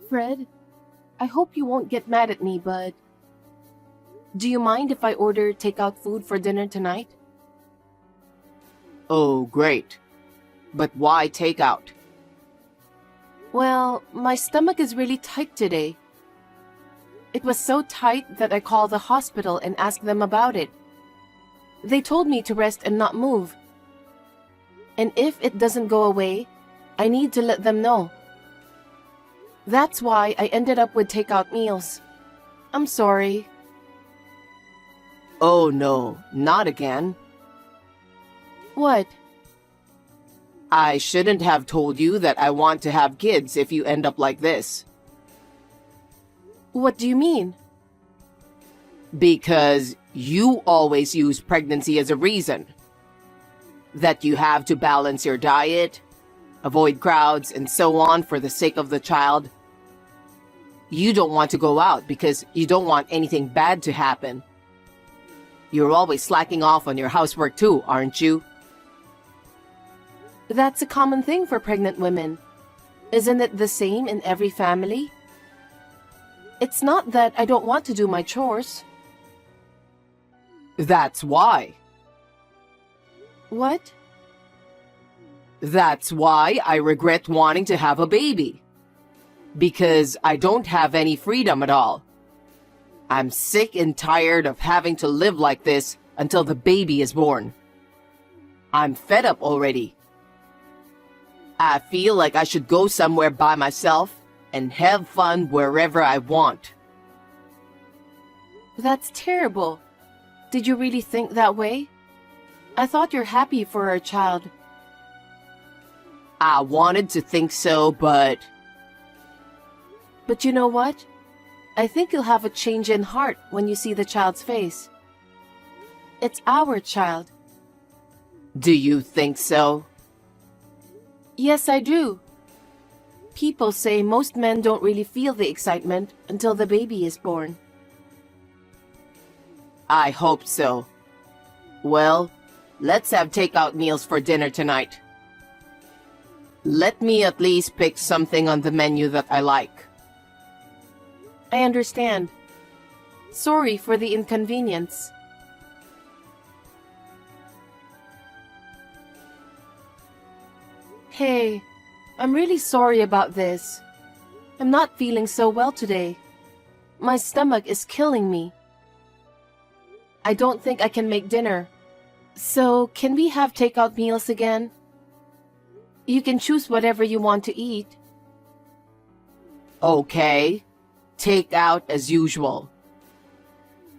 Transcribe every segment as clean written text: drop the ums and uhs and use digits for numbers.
Fred, I hope you won't get mad at me, but do you mind if I order takeout food for dinner tonight? Oh, great. But why takeout? Well, my stomach is really tight today. It was so tight that I called the hospital and asked them about it. They told me to rest and not move. And if it doesn't go away, I need to let them know. That's why I ended up with takeout meals. I'm sorry. Oh no, not again. What? I shouldn't have told you that I want to have kids if you end up like this. What do you mean? Because you always use pregnancy as a reason. That you have to balance your diet, avoid crowds, and so on for the sake of the child. You don't want to go out because you don't want anything bad to happen. You're always slacking off on your housework too, aren't you? That's a common thing for pregnant women. Isn't it the same in every family? It's not that I don't want to do my chores. That's why. What? That's why I regret wanting to have a baby. Because I don't have any freedom at all. I'm sick and tired of having to live like this until the baby is born. I'm fed up already. I feel like I should go somewhere by myself and have fun wherever I want. That's terrible. Did you really think that way? I thought you're happy for our child. I wanted to think so, but you know what? I think you'll have a change in heart when you see the child's face. It's our child. do you think so? Yes, I do. People say most men don't really feel the excitement until the baby is born. I hope so. Well, let's have takeout meals for dinner tonight. Let me at least pick something on the menu that I like. I understand. Sorry for the inconvenience. Hey, I'm really sorry about this. I'm not feeling so well today. My stomach is killing me. I don't think I can make dinner. So, can we have takeout meals again? You can choose whatever you want to eat. Okay, takeout as usual.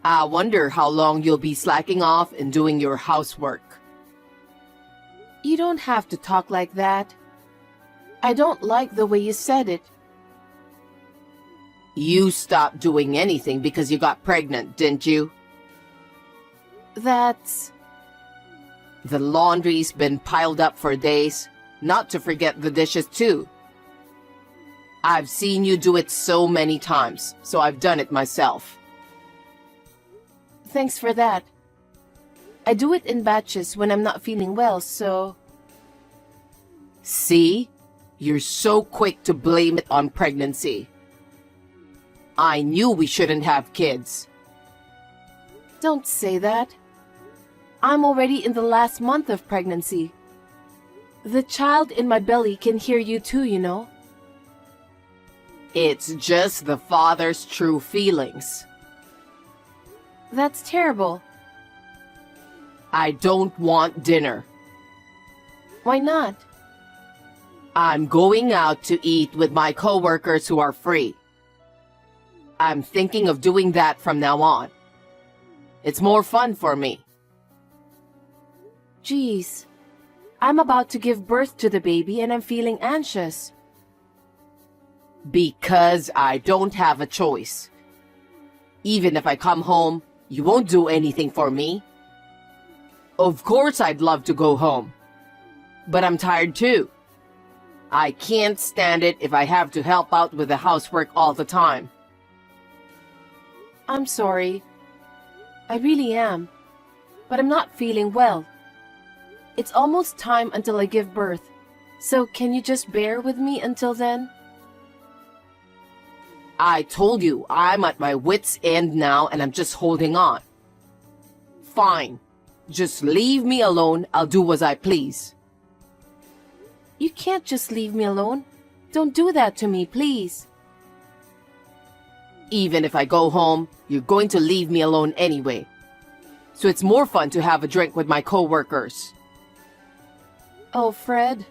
I wonder how long you'll be slacking off and doing your housework. You don't have to talk like that. I don't like the way you said it. You stopped doing anything because you got pregnant, didn't you? That's... The laundry's been piled up for days, not to forget the dishes too. I've seen you do it so many times, so I've done it myself. Thanks for that. I do it in batches when I'm not feeling well, so... See? You're so quick to blame it on pregnancy. I knew we shouldn't have kids. Don't say that. I'm already in the last month of pregnancy. The child in my belly can hear you too, you know. It's just the father's true feelings. That's terrible. I don't want dinner. Why not? I'm going out to eat with my coworkers who are free. I'm thinking of doing that from now on. It's more fun for me. Geez, I'm about to give birth to the baby and I'm feeling anxious. Because I don't have a choice. Even if I come home, you won't do anything for me. Of course I'd love to go home. But I'm tired too. I can't stand it if I have to help out with the housework all the time. I'm sorry. I really am. But I'm not feeling well. It's almost time until I give birth. So can you just bear with me until then? I told you I'm at my wit's end now and I'm just holding on. Fine. Just leave me alone. I'll do as I please. You can't just leave me alone. Don't do that to me, please. Even if I go home, you're going to leave me alone anyway. So it's more fun to have a drink with my coworkers. Oh, Fred.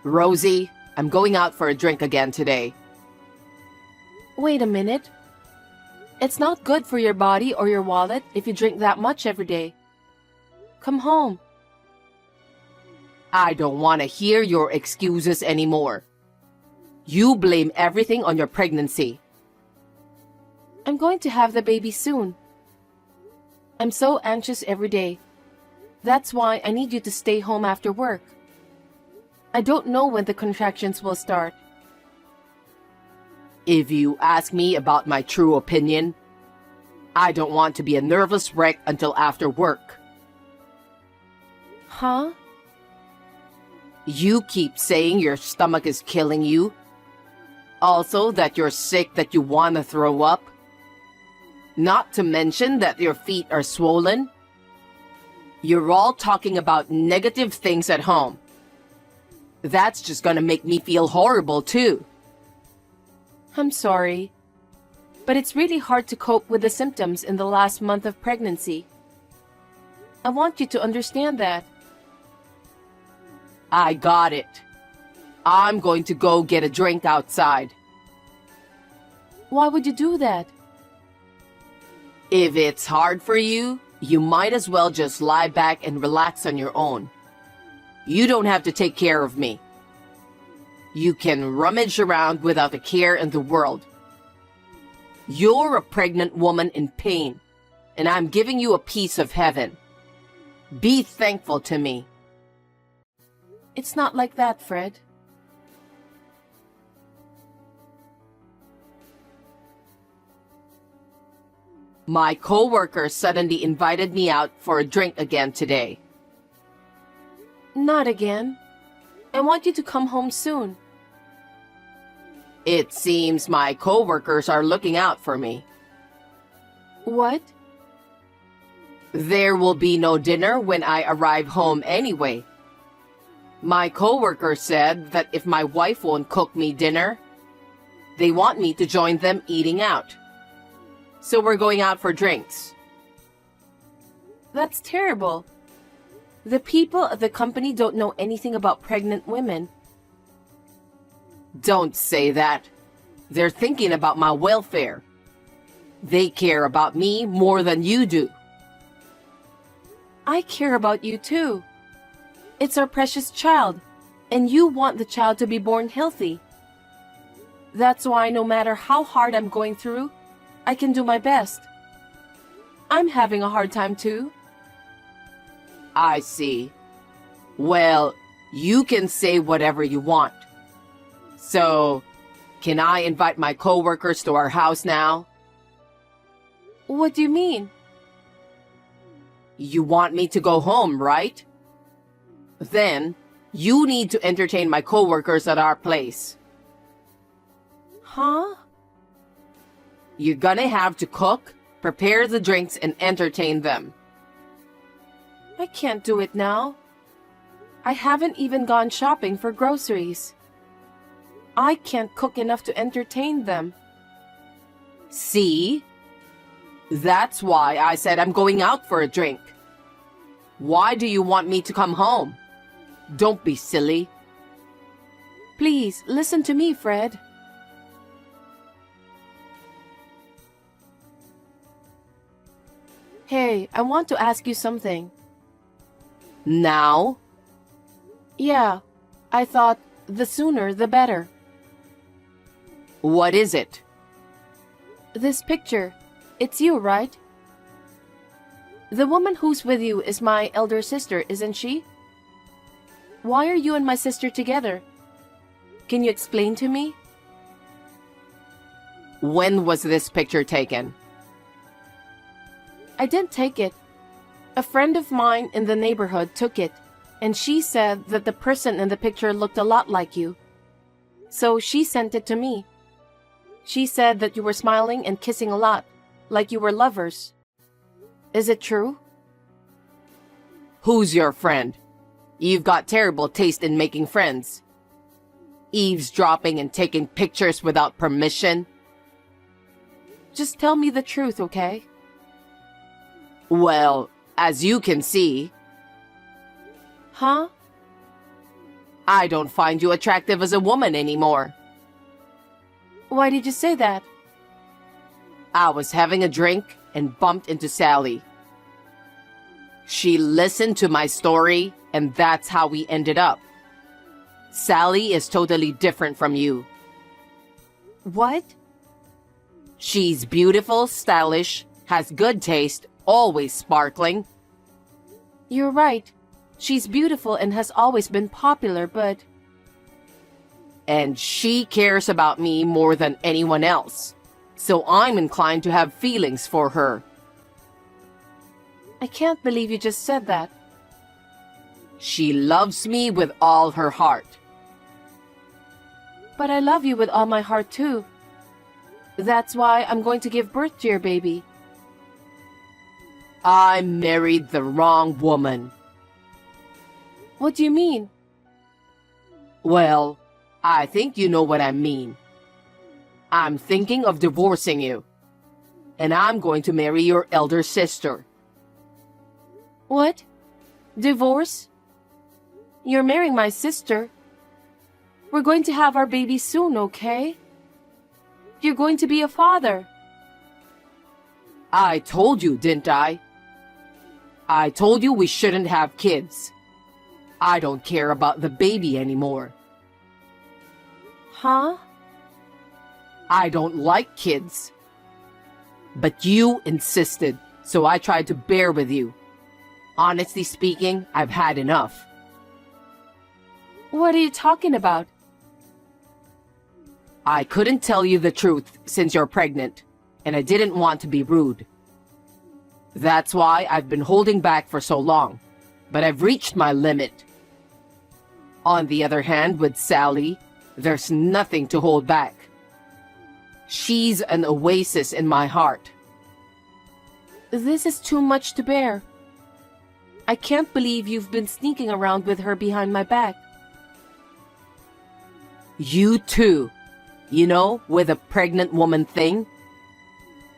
Rosie, I'm going out for a drink again today. Wait a minute. It's not good for your body or your wallet if you drink that much every day. Come home. I don't want to hear your excuses anymore. You blame everything on your pregnancy. I'm going to have the baby soon. I'm so anxious every day. That's why I need you to stay home after work. I don't know when the contractions will start. If you ask me about my true opinion, I don't want to be a nervous wreck until after work. Huh? You keep saying your stomach is killing you. Also that you're sick, that you want to throw up. Not to mention that your feet are swollen. You're all talking about negative things at home. That's just gonna make me feel horrible too. I'm sorry. But it's really hard to cope with the symptoms in the last month of pregnancy. I want you to understand that. I got it. I'm going to go get a drink outside. Why would you do that? If it's hard for you, you might as well just lie back and relax on your own. You don't have to take care of me. You can rummage around without a care in the world. You're a pregnant woman in pain, and I'm giving you a piece of heaven. Be thankful to me. It's not like that, Fred. My coworker suddenly invited me out for a drink again today. Not again. I want you to come home soon. It seems my coworkers are looking out for me. What? There will be no dinner when I arrive home anyway. My coworker said that if my wife won't cook me dinner, they want me to join them eating out. So we're going out for drinks. That's terrible. The people at the company don't know anything about pregnant women. Don't say that. They're thinking about my welfare. They care about me more than you do. I care about you too. It's our precious child, and you want the child to be born healthy. That's why no matter how hard I'm going through, I can do my best. I'm having a hard time too. I see. Well, you can say whatever you want. So, can I invite my coworkers to our house now? What do you mean? You want me to go home, right? Then, you need to entertain my coworkers at our place. Huh? You're gonna have to cook, prepare the drinks, and entertain them. I can't do it now. I haven't even gone shopping for groceries. I can't cook enough to entertain them. See? That's why I said I'm going out for a drink. Why do you want me to come home? Don't be silly. Please, listen to me, Fred. Hey, I want to ask you something. Now? Yeah, I thought the sooner the better. What is it? This picture, it's you, right? The woman who's with you is my elder sister, isn't she? Why are you and my sister together? Can you explain to me? When was this picture taken? I didn't take it. A friend of mine in the neighborhood took it. and she said that the person in the picture looked a lot like you. So she sent it to me. She said that you were smiling and kissing a lot, like you were lovers. Is it true? Who's your friend? You've got terrible taste in making friends. Eavesdropping and taking pictures without permission. Just tell me the truth, okay? Well, as you can see, Huh? I don't find you attractive as a woman anymore. Why did you say that? I was having a drink and bumped into Sally. She listened to my story, and that's how we ended up. Sally is totally different from you. What? She's beautiful, stylish, has good taste, always sparkling. You're right. She's beautiful and has always been popular, but... And she cares about me more than anyone else. So I'm inclined to have feelings for her. I can't believe you just said that. She loves me with all her heart. But I love you with all my heart too. That's why I'm going to give birth to your baby. I married the wrong woman. What do you mean? Well, I think you know what I mean. I'm thinking of divorcing you. And I'm going to marry your elder sister. What? Divorce? You're marrying my sister. We're going to have our baby soon, okay? You're going to be a father. I told you, didn't I? I told you we shouldn't have kids. I don't care about the baby anymore. Huh? I don't like kids. But you insisted, so I tried to bear with you. Honestly speaking, I've had enough. What are you talking about? I couldn't tell you the truth since you're pregnant, and I didn't want to be rude. That's why I've been holding back for so long, but I've reached my limit. On the other hand, with Sally, there's nothing to hold back. She's an oasis in my heart. This is too much to bear. I can't believe you've been sneaking around with her behind my back. You too. You know, with a pregnant woman thing.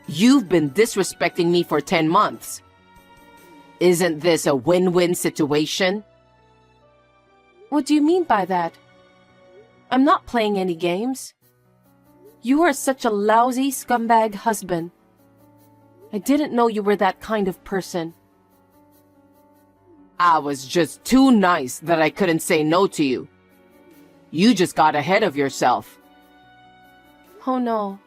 You've been disrespecting me for 10 months. Isn't this a win-win situation? What do you mean by that? I'm not playing any games. You are such a lousy scumbag husband. I didn't know you were that kind of person. I was just too nice that I couldn't say no to you. You just got ahead of yourself. Oh no.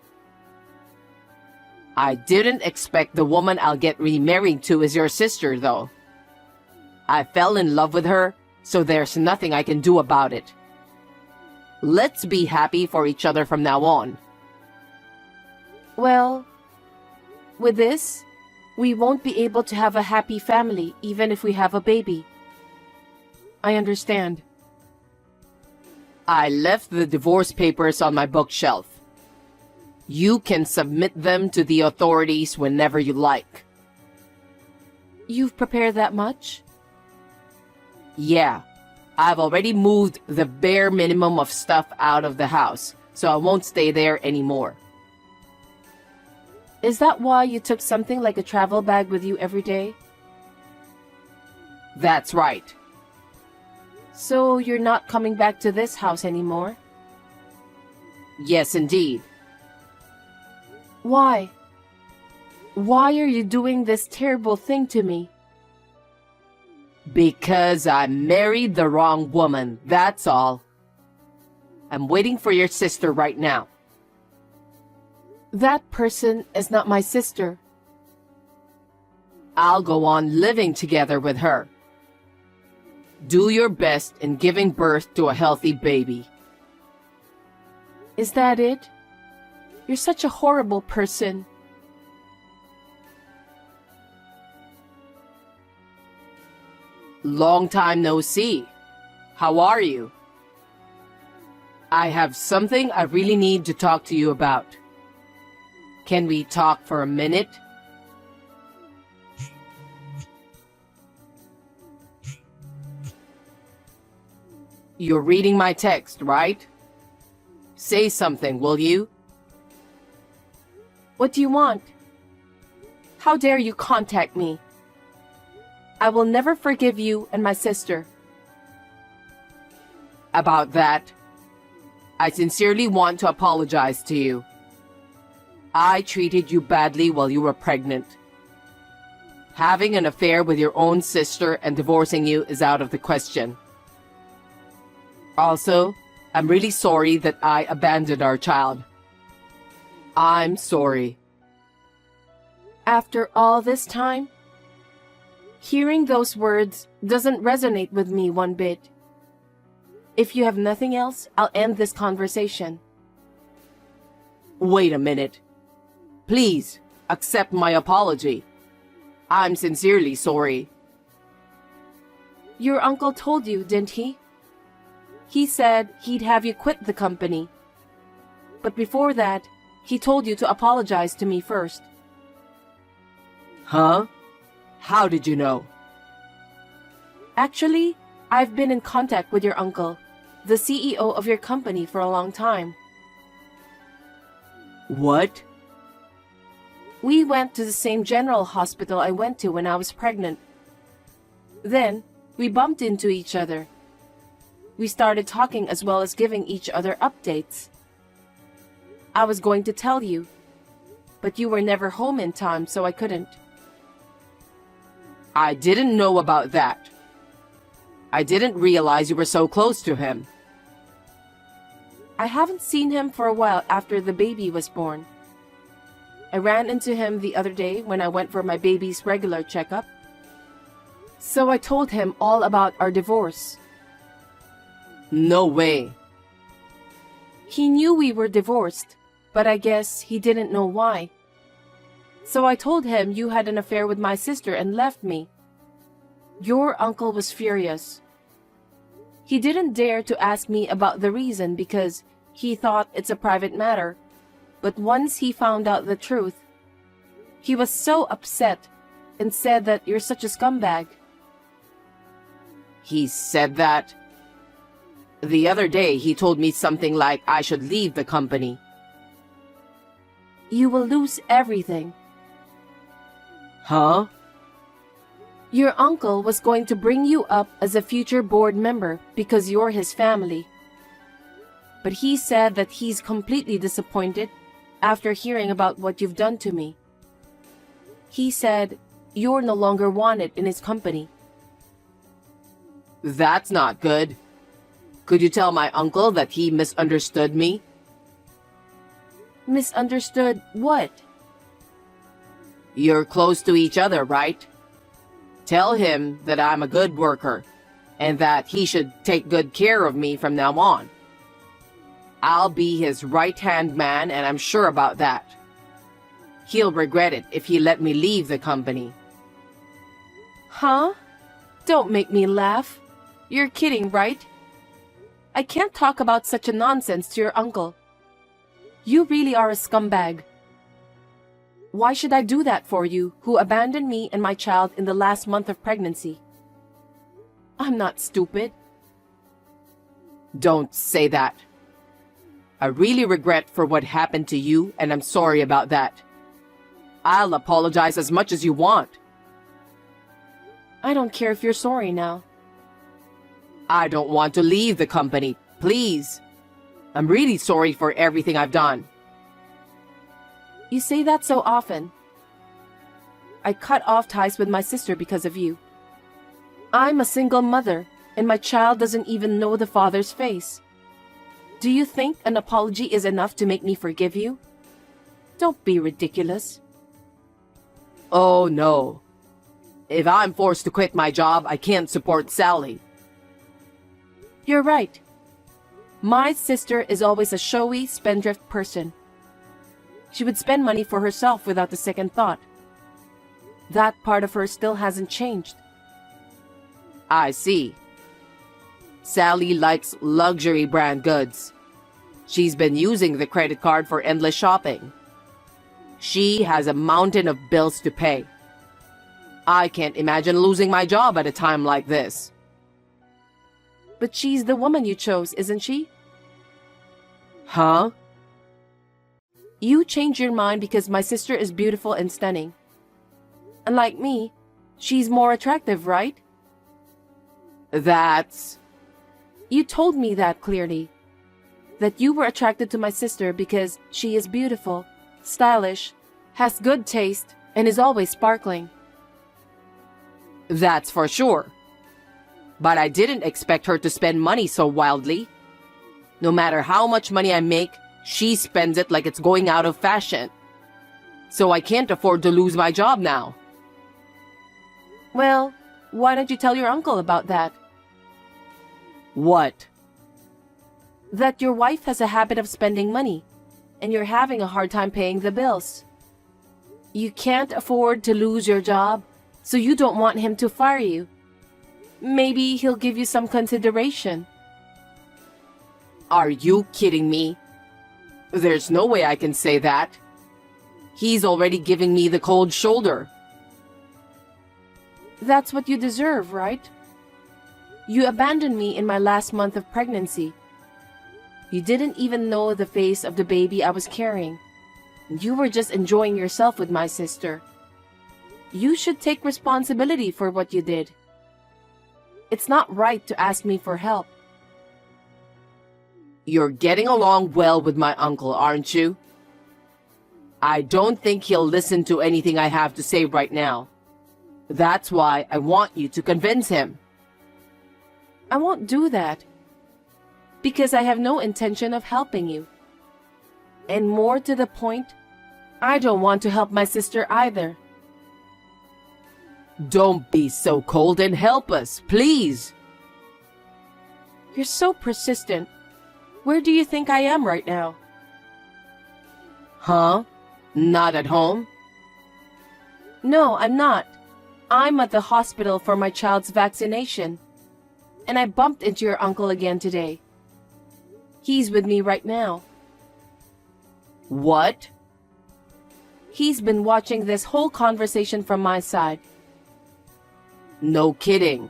I didn't expect the woman I'll get remarried to is your sister, though. I fell in love with her, so there's nothing I can do about it. Let's be happy for each other from now on. Well, with this, we won't be able to have a happy family even if we have a baby. I understand. I left the divorce papers on my bookshelf. You can submit them to the authorities whenever you like. You've prepared that much? Yeah, I've already moved the bare minimum of stuff out of the house, so I won't stay there anymore. Is that why you took something like a travel bag with you every day? That's right. So you're not coming back to this house anymore? Yes, indeed. Why? Why are you doing this terrible thing to me? Because I married the wrong woman, that's all. I'm waiting for your sister right now. That person is not my sister. I'll go on living together with her. Do your best in giving birth to a healthy baby. Is that it? You're such a horrible person. Long time no see. How are you? I have something I really need to talk to you about. Can we talk for a minute? You're reading my text, right? Say something, will you? What do you want? How dare you contact me? I will never forgive you and my sister. About that, I sincerely want to apologize to you. I treated you badly while you were pregnant. Having an affair with your own sister and divorcing you is out of the question. Also, I'm really sorry that I abandoned our child. I'm sorry. After all this time? Hearing those words doesn't resonate with me one bit. If you have nothing else, I'll end this conversation. Wait a minute. Please, accept my apology. I'm sincerely sorry. Your uncle told you, didn't he? He said he'd have you quit the company. But before that, he told you to apologize to me first. Huh? How did you know? Actually, I've been in contact with your uncle, the CEO of your company, for a long time. What? We went to the same general hospital I went to when I was pregnant. Then, we bumped into each other. We started talking as well as giving each other updates. I was going to tell you, but you were never home in time, so I couldn't. I didn't know about that. I didn't realize you were so close to him. I haven't seen him for a while after the baby was born. I ran into him the other day when I went for my baby's regular checkup. So I told him all about our divorce. No way. He knew we were divorced, but I guess he didn't know why. So I told him you had an affair with my sister and left me. Your uncle was furious. He didn't dare to ask me about the reason because he thought it's a private matter. But once he found out the truth, he was so upset and said that you're such a scumbag. He said that? The other day he told me something like I should leave the company. You will lose everything. Huh? Your uncle was going to bring you up as a future board member because you're his family. But he said that he's completely disappointed after hearing about what you've done to me. He said you're no longer wanted in his company. That's not good. Could you tell my uncle that he misunderstood me? Misunderstood what? You're close to each other, right? Tell him that I'm a good worker and that he should take good care of me from now on. I'll be his right-hand man, and I'm sure about that. He'll regret it if he let me leave the company. Huh? Don't make me laugh. You're kidding, right? I can't talk about such a nonsense to your uncle. You really are a scumbag. Why should I do that for you, who abandoned me and my child in the last month of pregnancy? I'm not stupid. Don't say that. I really regret for what happened to you, and I'm sorry about that. I'll apologize as much as you want. I don't care if you're sorry now. I don't want to leave the company, please. I'm really sorry for everything I've done. You say that so often. I cut off ties with my sister because of you. I'm a single mother, and my child doesn't even know the father's face. Do you think an apology is enough to make me forgive you? Don't be ridiculous. Oh, no. If I'm forced to quit my job, I can't support Sally. You're right. My sister is always a showy, spendthrift person. She would spend money for herself without a second thought. That part of her still hasn't changed. I see. Sally likes luxury brand goods. She's been using the credit card for endless shopping. She has a mountain of bills to pay. I can't imagine losing my job at a time like this. But she's the woman you chose, isn't she? Huh? You changed your mind because my sister is beautiful and stunning. Unlike me, she's more attractive, right? That's... You told me that clearly. That you were attracted to my sister because she is beautiful, stylish, has good taste, and is always sparkling. That's for sure. But I didn't expect her to spend money so wildly. No matter how much money I make, she spends it like it's going out of fashion. So I can't afford to lose my job now. Well, why don't you tell your uncle about that? What? That your wife has a habit of spending money, and you're having a hard time paying the bills. You can't afford to lose your job, so you don't want him to fire you. Maybe he'll give you some consideration. Are you kidding me? There's no way I can say that. He's already giving me the cold shoulder. That's what you deserve, right? You abandoned me in my last month of pregnancy. You didn't even know the face of the baby I was carrying. You were just enjoying yourself with my sister. You should take responsibility for what you did. It's not right to ask me for help. You're getting along well with my uncle, aren't you? I don't think he'll listen to anything I have to say right now. That's why I want you to convince him. I won't do that. Because I have no intention of helping you. And more to the point, I don't want to help my sister either. Don't be so cold and help us, please. You're so persistent. Where do you think I am right now? Huh? Not at home? No, I'm not. I'm at the hospital for my child's vaccination. And I bumped into your uncle again today. He's with me right now. What? He's been watching this whole conversation from my side. No kidding.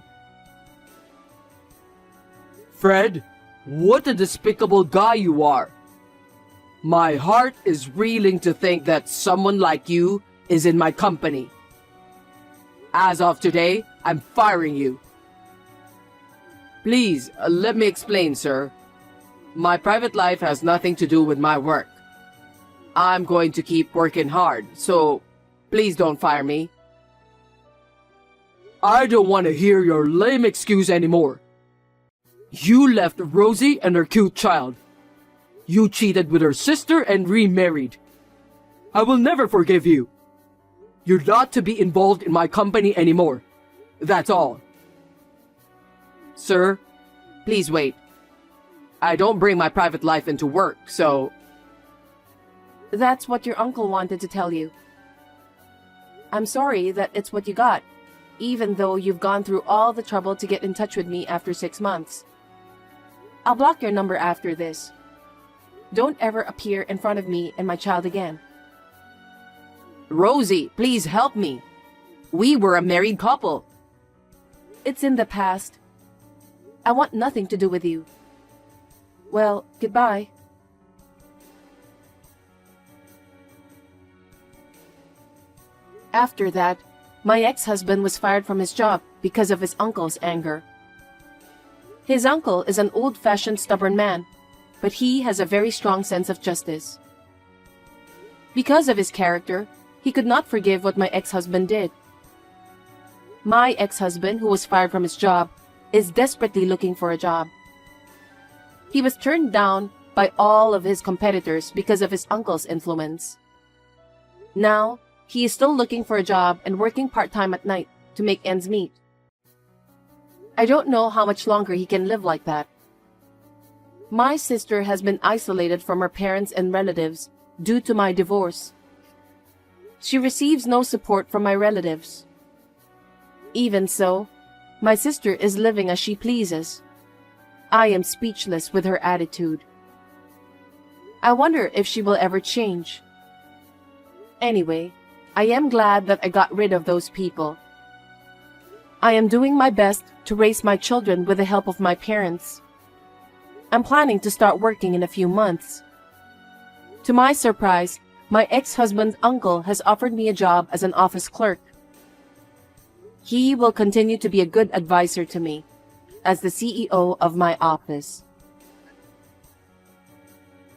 Fred, what a despicable guy you are. My heart is reeling to think that someone like you is in my company. As of today, I'm firing you. Please, let me explain, sir. My private life has nothing to do with my work. I'm going to keep working hard, so please don't fire me. I don't want to hear your lame excuse anymore. You left Rosie and her cute child. You cheated with her sister and remarried. I will never forgive you. You're not to be involved in my company anymore. That's all. Sir, please wait. I don't bring my private life into work, so... That's what your uncle wanted to tell you. I'm sorry that it's what you got, even though you've gone through all the trouble to get in touch with me after 6 months. I'll block your number after this. Don't ever appear in front of me and my child again. Rosie, please help me. We were a married couple. It's in the past. I want nothing to do with you. Well, goodbye. After that, my ex-husband was fired from his job because of his uncle's anger. His uncle is an old-fashioned stubborn man, but he has a very strong sense of justice. Because of his character, he could not forgive what my ex-husband did. My ex-husband, who was fired from his job, is desperately looking for a job. He was turned down by all of his competitors because of his uncle's influence. Now, he is still looking for a job and working part-time at night to make ends meet. I don't know how much longer he can live like that. My sister has been isolated from her parents and relatives due to my divorce. She receives no support from my relatives. Even so, My sister is living as she pleases. I am speechless with her attitude. I wonder if she will ever change. Anyway, I am glad that I got rid of those people. I am doing my best to raise my children with the help of my parents. I'm planning to start working in a few months. To my surprise, my ex-husband's uncle has offered me a job as an office clerk. He will continue to be a good advisor to me as the CEO of my office.